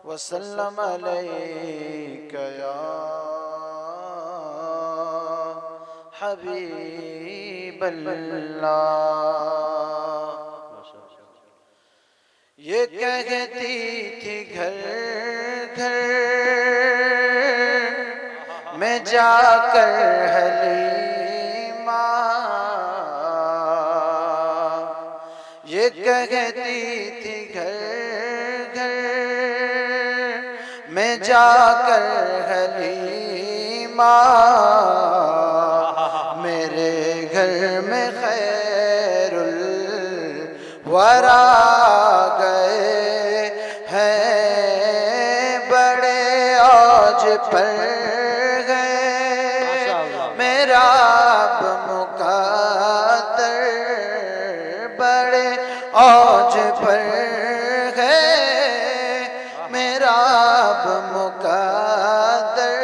वसल्लम अलैका या हबीबल्लाह। ये कहती थी घर घर में जाकर हलीमा, ये कहती थी घर घर में जाकर हलीमा, मेरे घर में खैरुल वरा गए हैं, बड़े औज पर गए, मेरा अब मुक़द्दर बड़े औज पर गए, मेरा अब मुक़द्दर,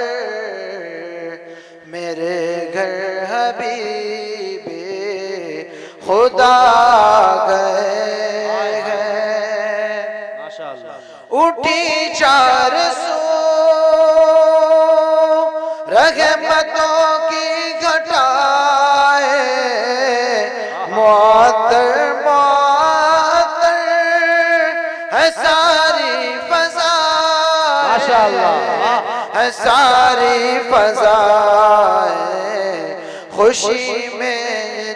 मेरे घर हबीबे खुदा गए हैं। उठी 400 रहमतों की घटाए, मुअत्तर मुअत्तर है सारी फज़ा, है सारी फज़ाएं, खुशी में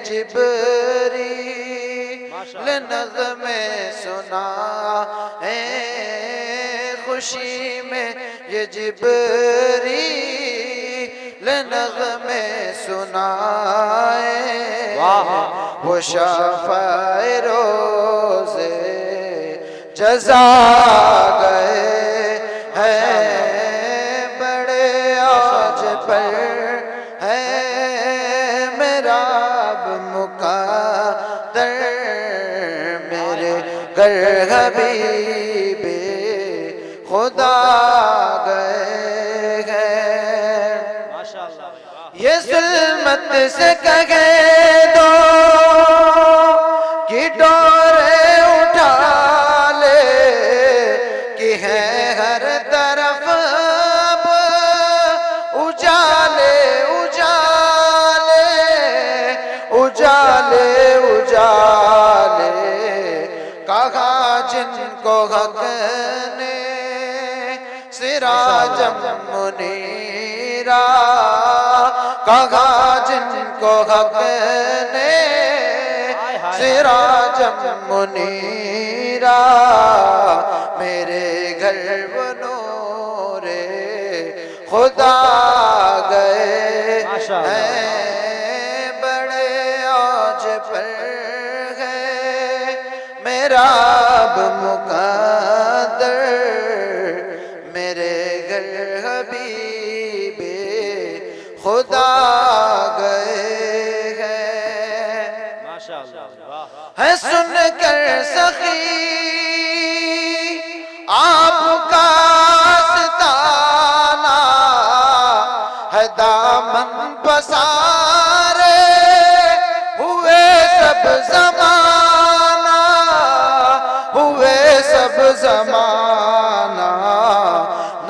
जिब्रील नग़्मे सुनाए, खुशी में ये जिब्रील नग़्मे सुनाए, वो शाफ़ाए रोज़े जज़ा गए हैं, बड़े औज पर है, मेरा अब मुक़द्दर, मेरे घर हबीबे खुदा गए हैं। ये ज़ुल्मत से कहे दो कि डोरे उठा ले, कि है हर तरफ अब उजाले उजाले, उजाले उजाले, कहा जिनको हक ने सिराजम मुनीरा, कहा जिनको हक ने सिराजम मुनीरा, मेरे घर बनोरे खुदा गए हैं, बड़े औज पर गए, मेरा अब मुक़द्दर, मेरे घर हबीबे खुदा गए हैं। है सुनकर सखी आपका आस्ताना, है दामन पसारे हुए सब ज़माना, हुए सब ज़माना,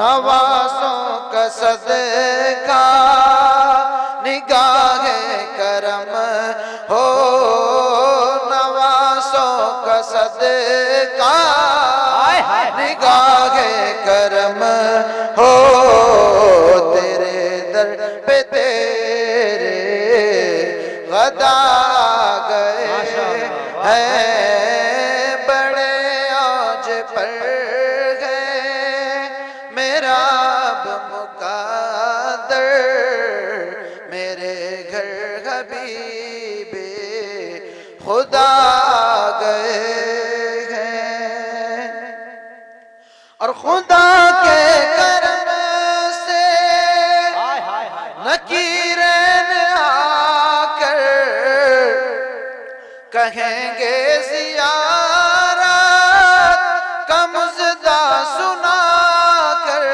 नवाज़ों का सदका निगाहे करम हो, नवाज़ों का सदका निगाहे करम हो, तेरे दर पे तेरे गदा गए हैं, बड़े औज पर गए, मेरा अब मुक़द्दर, मेरे घर हबीबे खुदा गए हैं। और खुदा के करम से नकीरन आकर कहेंगे ज़ियारत का मुज़दा सुना कर,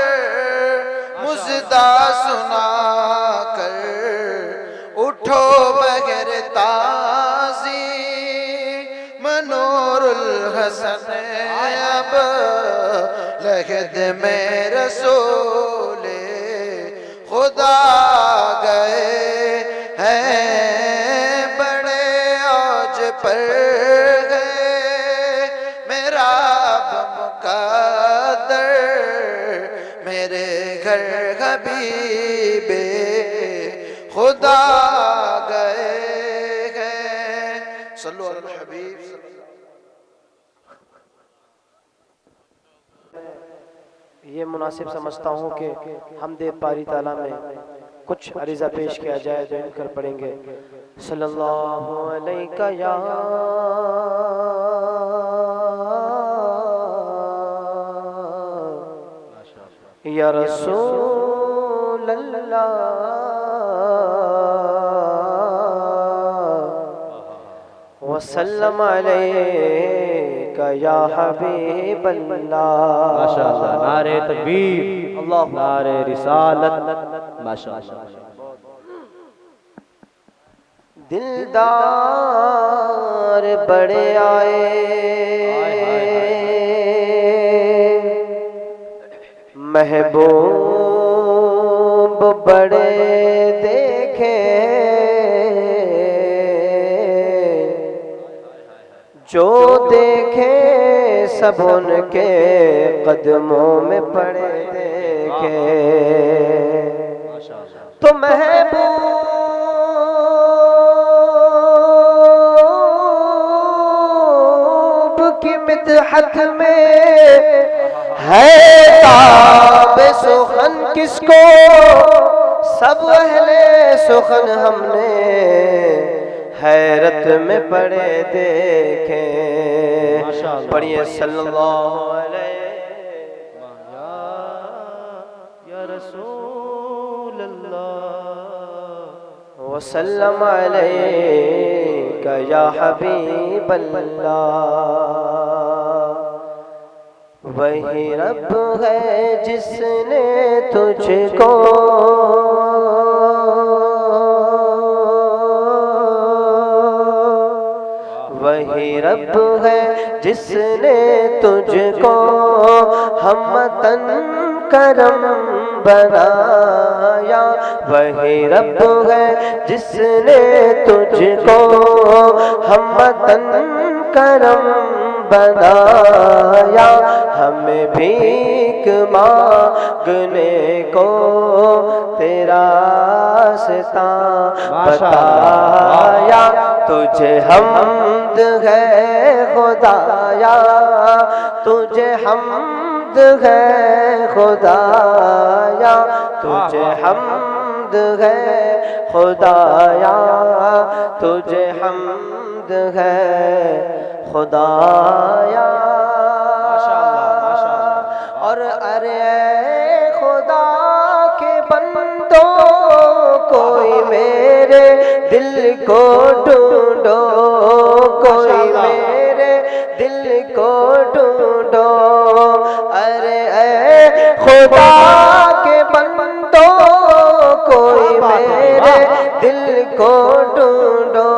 मुज़दा सुना कर, उठो बगैर ताज़ीम बनूरुल हसन अब लहद में रसूले खुदा गए हैं, बड़े औज पर गए। मेरा मुक़द्दर मेरे घर हबीबे खुदा गए हैं। सल्लल्लाहु अलैहि हबीब। ये मुनासिब समझता हूँ कि हमदे पारी ताला में कुछ अरीज़ा पेश किया जाए जो इनकर पढ़ेंगे। सल्लल्लाहु अलैका या रसूल अल्लाह वसल्लम अलैका या हबीब अल्लाह। माशाअल्लाह, नारे तकबीर, अल्लाह, नारे रिसालत, माशाअल्लाह। दिलदार बड़े आए, महबूब बड़े देखे, जो देखे सब उनके कदमों में पड़े देखे। तो महबूब की मिदहत में है ताब सुखन किसको, सब अहले सुखन हमने हैरत में पड़े देखे। पढ़िए सल्लल्लाहु अलैहि या रसूल अल्लाह वसल्लम अलैका या हबीब अल्लाह। वही रब है जिसने तुझको वही रब है जिसने तुझको हमतन करम बनाया। वही रब है जिसने तुझको हमतन करम बनाया। हमें भीख मांगने को तेरा रास्ता बताया। तुझे हम्द है खुदाया, तुझे हम्द है खुदाया, तुझे हम्द है खुदाया, तुझे हम्द है खुदाया। और अरे खुदा के बंदों कोई मेरे दिल को ढूंढो, कोई मेरे दिल को ढूंढो। अरे खुदा के बंदों कोई मेरे दिल को ढूंढो,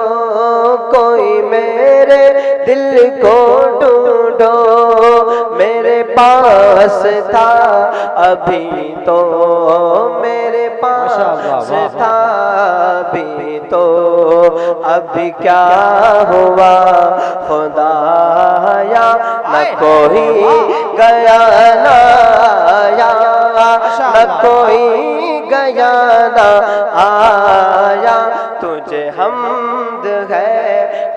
कोई मेरे दिल को ढूंढो। मेरे पास था अभी तो, मेरे पास था अभी तो, अभी क्या हुआ खुदाया। न कोई गया ना आया, न कोई गया ना आया। तुझे हम्द है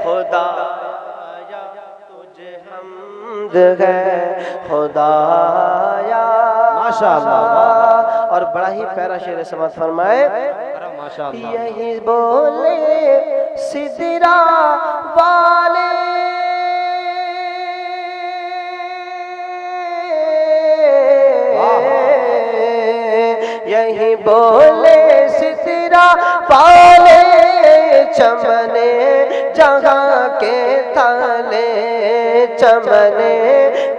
खुदाया, तुझे हम्द है खुदाया। माशाअल्लाह। और बड़ा ही प्यारा शेर समाज फरमाए, यही बोले सिदरा वाले, यही बोले सिदरा वाले, चमने जहाँ के ताले, चमने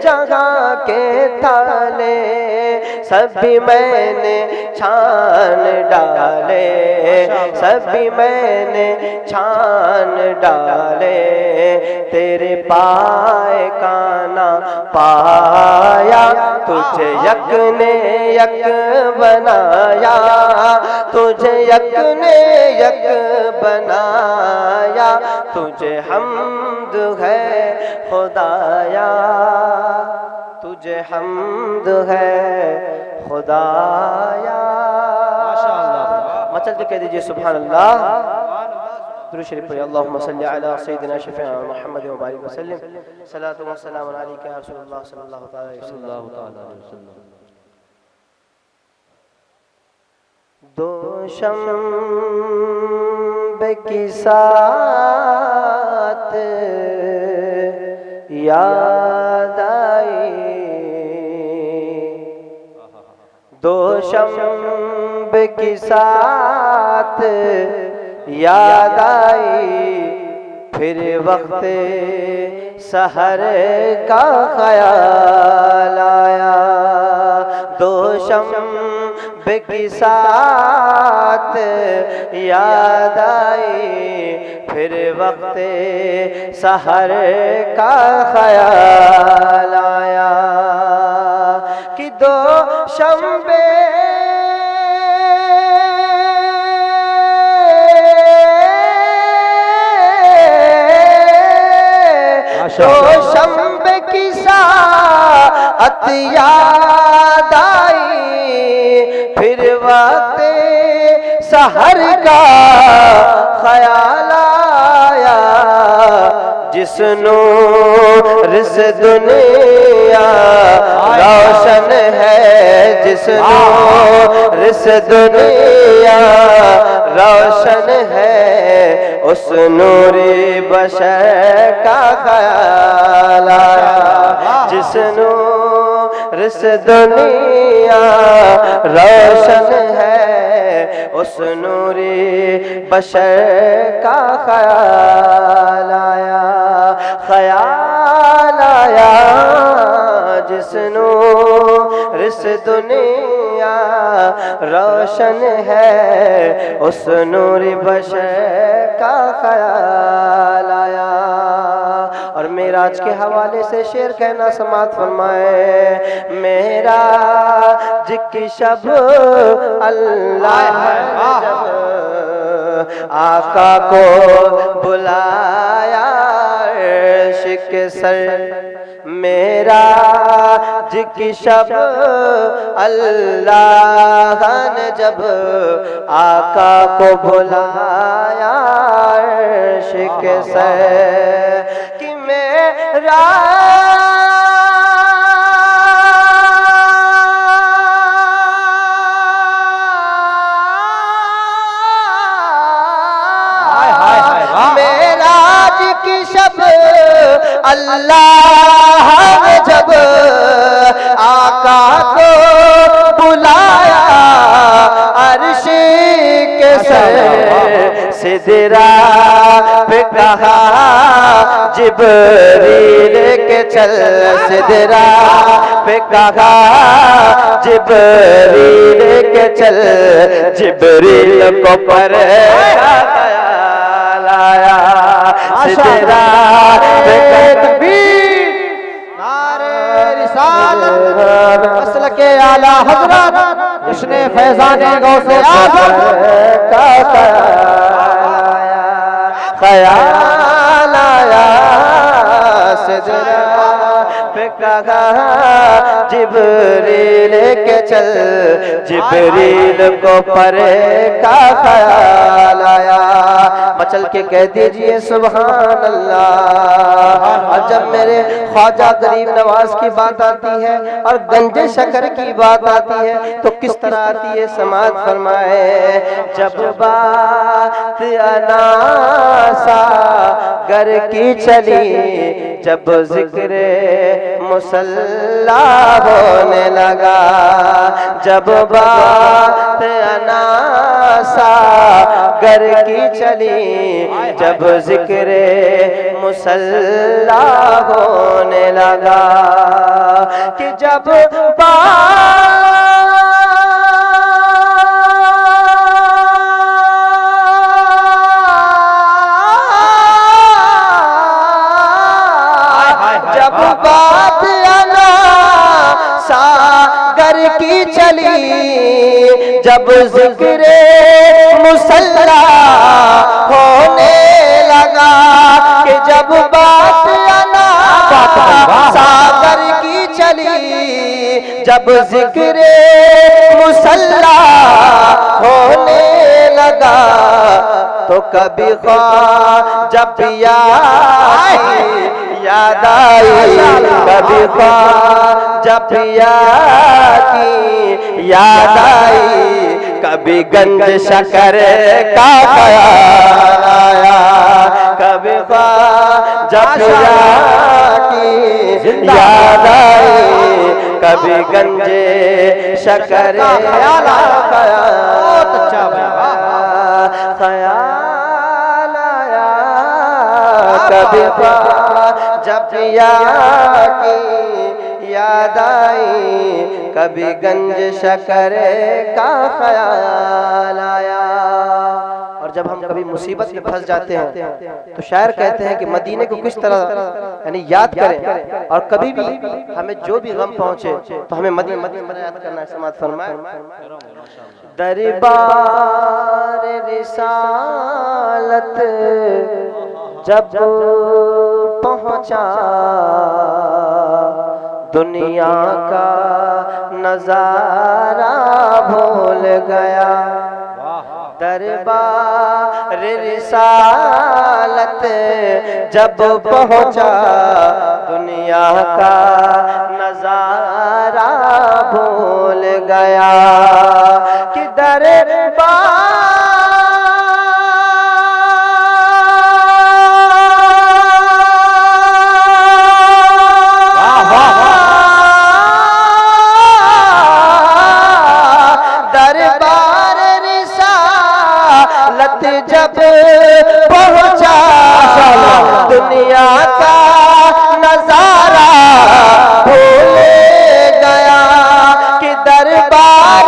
जहाँ के ताले सभी मैंने छान डाले, सभी मैंने छान डाले। तेरे पाए का ना पाया, तुझे यक ने यक बनाया, तुझे यक ने यक बनाया। तुझे हम्द है खुदाया, तुझे हम्द है खुदाया। मचल के कह दीजिए सुभान अल्लाह। दुरूद शरीफ पढ़िए। अल्लाहुम्मा सल्ली अला सय्यिदिना शफीअना मुहम्मद व बारिक वसल्लम। सलातु व सलाम अलैका या रसूलल्लाह सल्लल्लाहु अलैहि वसल्लम। दो शम्ब की साथ याद आई, दो शम्ब की साथ याद आई। फिर वक्त सहर का ख्याल आया, दो शम्ब की साथ याद आई। फिर वक्त सहर का ख्याल आया कि दो शम्बे दो शम्ब की साथ याद आई। फिर वक्त सहर का ख्याल आया, जिस नूर से दुनिया रोशन है, जिस नूर से दुनिया रोशन है, उस नूरी बशर का ख्याल आया। जिस नूर से दुनिया रोशन है, उस नूरी बशर का ख्याल आया, ख्याल आया। जिस नूर से दुनिया रोशन है, उस नूरी बशर का ख्याल आया। और मेराज के हवाले से शेर कहना समात फरमाए। मेराज की शब अल्लाह जब आका को बुलाया अर्श के सर, मेराज की शब अल्लाह ने जब आका को बुलाया अर्श के सर कि मेरा अल्लाह ने जब आका को बुलाया अर्श के सर, सिदरा पे कहा जिब्रील के चल, सिदरा पे कहा जिब्रील के चल। जिब्रील को पर आया सिदरा पे असल के आला हजरत उसने फैजाने गौसे आज़म का ख्याल आया। सिदरा पे कहा जिब्रील के चल, जिब्रील को परे का ख्याल आया। मचल के कह दीजिए सुभान अल्लाह। और जब मेरे ख्वाजा गरीब नवाज की बात आती है और गंजे शकर की बात आती है तो किस तरह आती है समात फरमाए। जब बात अनासा घर की चली, जब जिक्र मुसल्ला होने लगा, जब बात अना सागर की चली, जब जिक्रे मुसल्ला होने लगा कि जब बात आना सागर की चली, जब जिक्रे मुसल्ला होने लगा कि जब बात आना सागर की चली, जब जिक्रे मुसल्ला होने लगा तो कभी जब याद आई, कभी जब की याद आई, कभी गंज शकर का ख्याल आया, कभी जब की याद आई, कभी गंज शकर का ख्याल आया, ख्याल आया, कभी जब की याद आई, कभी गंज शकर का ख्याल आया। और जब हम कभी मुसीबत में फंस जाते हैं तो शायर कहते हैं कि मदीने को किस तरह यानी याद करें, और कभी भी हमें जो भी गम पहुंचे तो हमें मदीने याद करना है। समात फरमाए, दरबार रिसालत जब पहुंचा, दुनिया का नजारा भूल गया, दरबार रिसालत जब पहुंचा, दुनिया का नजारा भूल गया कि दरबार जब पहुंचा, दुनिया का नजारा भूल गया कि दरबार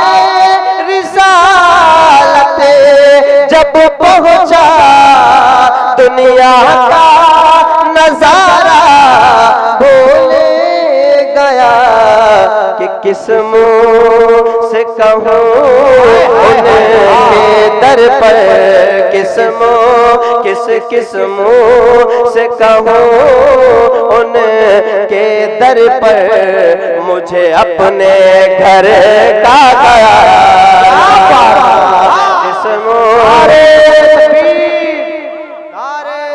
रिसालत जब पहुंचा, दुनिया का नजारा भूल गया कि किस मुंह से कहूं उनके दर पर, किस मुंह से कहूं उनके दर पर, मुझे अपने घर का ख्याल, किस मुंह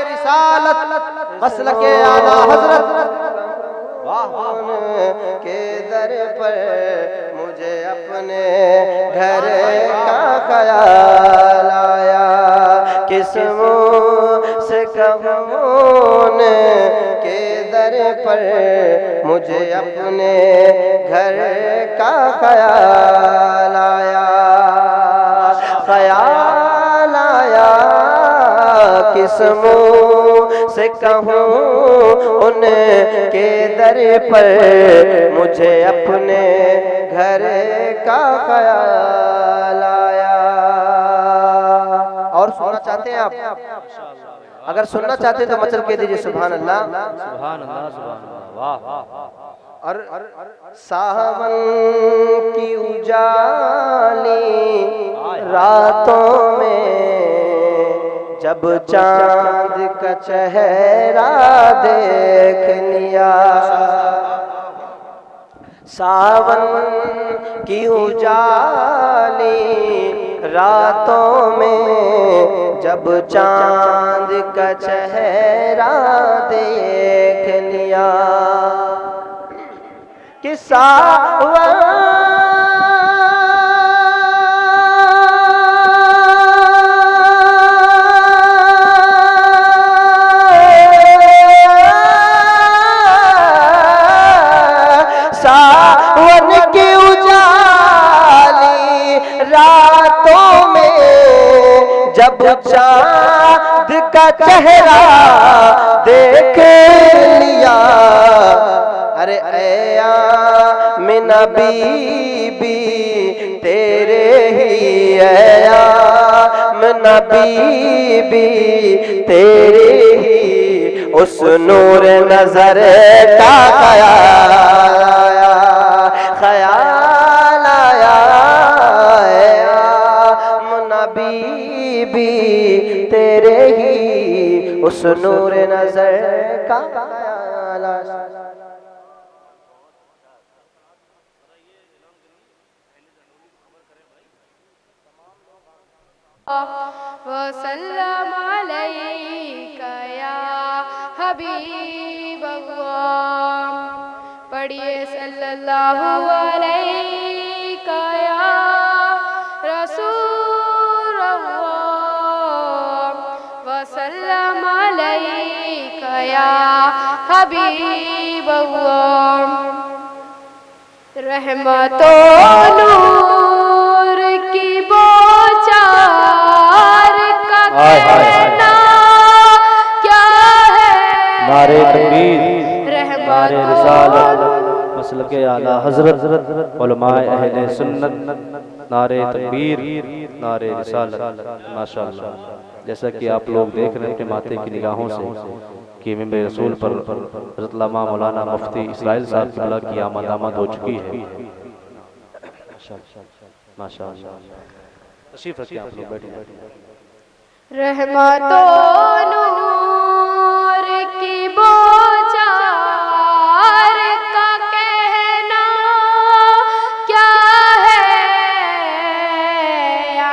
रिसालत मसलके आला हजरत के दर पर, मुझे अपने घर का ख्याल आया, किस मुंह से कहूं के दर पर, मुझे अपने घर का ख्याल आया, ख्याल आया, किस मुंह से कहूं उनके दर पर, मुझे अपने घर का ख्याल आया। और सुनना चाहते हैं आप? अगर सुनना चाहते हैं तो मचल के दीजिए सुभान अल्लाह, सुभान अल्लाह, सुभान अल्लाह, वाह। और सावन की उजाली रातों में जब चांद का चेहरा देख लिया, सावन की उजाली रातों में जब चांद का चेहरा देख लिया कि सावन की उजाली रातों में जब चाँद का चेहरा देख लिया, अरे ऐ आमिना बीबी तेरे ही, ऐ आमिना बीबी तेरे ही, उस नूर नजर का ख्याल आया, ख्याल आया, ऐ आमिना बीबी तेरे ही, उस नूर नजर का ख्याल आया। वसल्लम अलैका या हबीब अल्लाह। पढ़िए सल्लल्लाहु अलैका या रसूल अल्लाह। वसल्लम अलैका या हबीब अल्लाह। रहमतों नूर की बौछार का कहना क्या है, नारे तकबीर, नारे रिसालत, मसलके आला हजरत, उलमाए अहले सुन्नत, नारे तकबीर, नारे रिसालत। माशाअल्लाह, जैसा कि आप लोग देख रहे हैं अपने माथे की निगाहों से कि मिंबर रसूल पर हज़रत अल्लामा मौलाना मुफ्ती इस्माइल साहब क़िबला की आमद हो चुकी है। माशाअल्लाह, तशरीफ रखिए, आप लोग बैठिए। रहमतों नूर की बौछार का कहना क्या है, या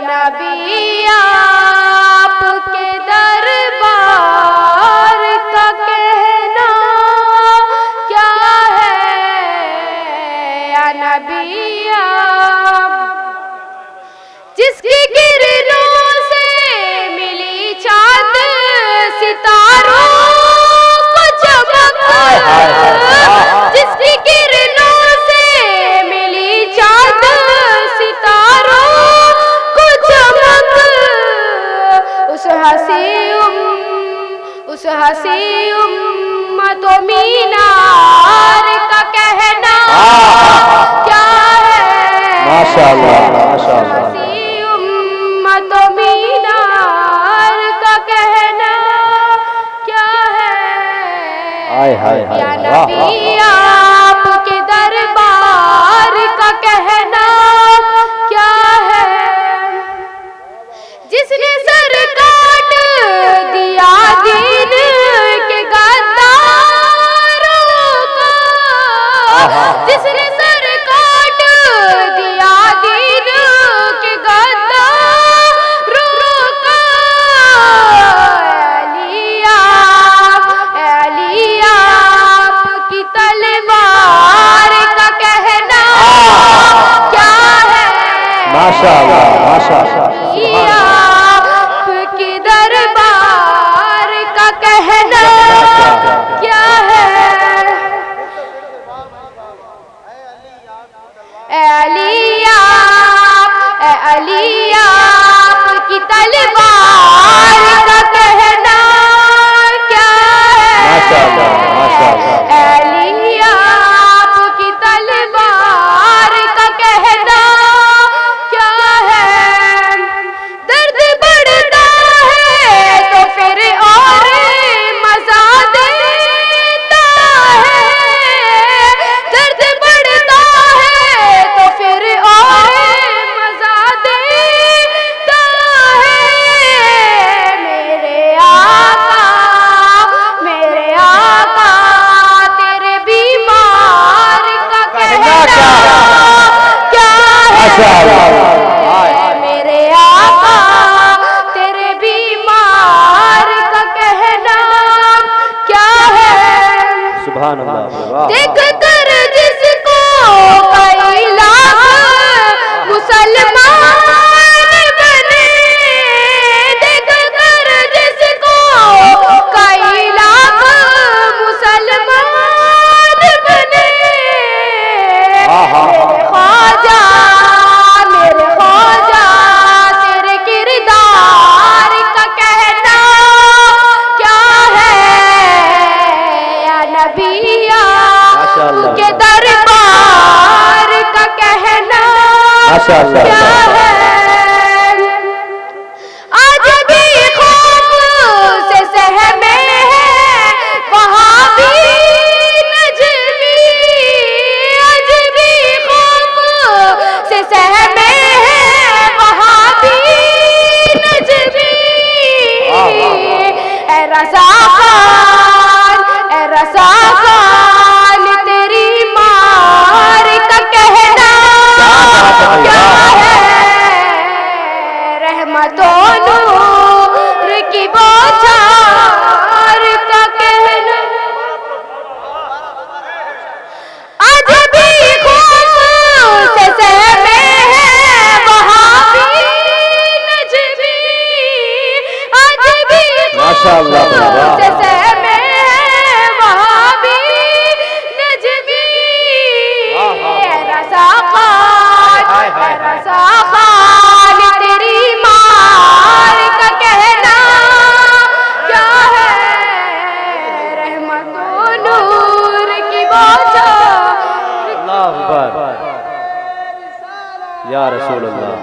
नबी आपके दरबार का कहना क्या है, या नबी जिसकी किरणों से मिली चाँद सितारों को चमक, जिसकी किरणों से मिली चाँद सितारों को चमक, उस हसी उम्मत व मीनार का कहना क्या है। माशाअल्लाह, माशाअल्लाह। तो मीनार का कहना क्या है, या नबी आपके दरबार का कहना क्या है। जिसने सर काट दिया दीन के गद्दारों का, जिसने सर काट दिया दीन के गद्दारों माशाअल्लाह, माशाअल्लाह। आपके दरबार का कहना क्या है, अली आपकी तलवार का कहना क्या है। माशाअल्लाह, माशाअल्लाह। अली आपकी तलवार का कहना क्या है। दर्द बढ़ता है तो फिर और मजा देता है, दर्द बढ़ता है तो फिर और मजा देता है। मेरे आका तेरे बीमार का कहना क्या है। मेरे आका तेरे बीमार का कहना क्या है। सुभान अल्लाह। देख कर जिसको कई लाख मुसलमान बने, देख कर जिसको कई लाख मुसलमान बने, मेरे ख्वाजा माशाअल्लाह। क्या है आज भी खौफ से सहमे हैं वहाँ भी नजमी, आज भी खौफ से सहमे हैं वहाँ भी नजमी। ए रज़ा खान, ए रज़ा खान तेरी मार का कहना क्या है, रहमतों नूर की बौछार का कहना। आज भी खौफ से सहमे हैं वहाँ भी नजमी, आज भी माशाअल्लाह, खौफ से सहमे हैं वहाँ भी नजमी। रज़ा खान, रज़ा खान तेरी मार का कहना क्या है, रहमतों नूर की बौछार। अल्लाह अकबर या रसूल अल्लाह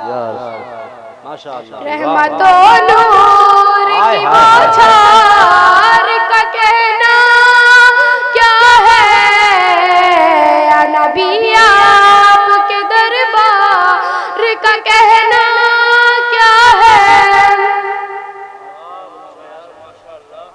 या रसूल माशाअल्लाह। रहमतों नूर की बौछार का कहना क्या है, या नबी आपके दरबार का कहना